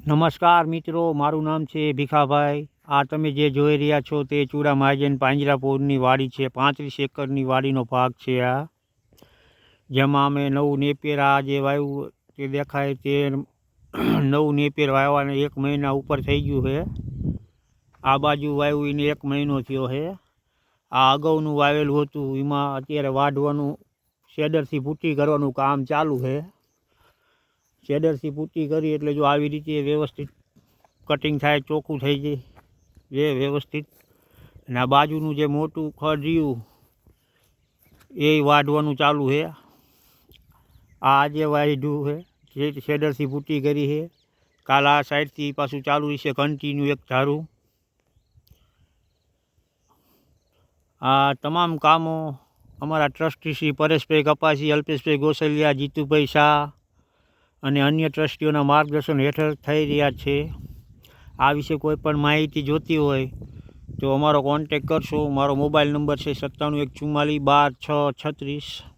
નમસ્કાર મિત્રો, મારું નામ છે ભીખાભાઈ. આ તમે જે જોઈ રહ્યા છો તે ચૂડા મહાજન પાંજરાપોળની વાડી છે. 35 એકરની વાડીનો ભાગ છે આ, જેમાં અમે નવું નેપિયર આ જે વાવ્યું તે દેખાય તે નવું નેપિયર વાવવાને 1 મહિના ઉપર થઈ ગયું છે. આ બાજુ વાવ્યું એને 1 મહિનો થયો છે. આ અગાઉનું વાવેલું હતું, એમાં અત્યારે વાઢવાનું શેડરથી પુટ્ટી કરવાનું કામ ચાલુ છે. શેડરથી પુટ્ટી કરી એટલે જો આવી રીતે વ્યવસ્થિત કટિંગ થાય, ચોખ્ખું થઈ જાય વ્યવસ્થિત. અને આ બાજુનું જે મોટું ખડ રહ્યું એ વાઢવાનું ચાલુ છે. આ આજે વાઢ્યું છે, જે શેડરથી પુટ્ટી કરી છે. કાલ આ સાઈડથી પાછું ચાલુ રહેશે કન્ટિન્યુ એક ધારું. આ તમામ કામો અમારા ટ્રસ્ટી શ્રી પરેશભાઈ કપાસી, અલ્પેશભાઈ ગોસલિયા, જીતુભાઈ શાહ અને અન્ય ટ્રસ્ટીઓના માર્ગદર્શન હેઠળ થઈ રહ્યા છે. આ વિશે કોઈ પણ માહિતી જોતી હોય તો અમારો કોન્ટેક કરશો. મારો મોબાઈલ નંબર છે 97 144 12 6 36.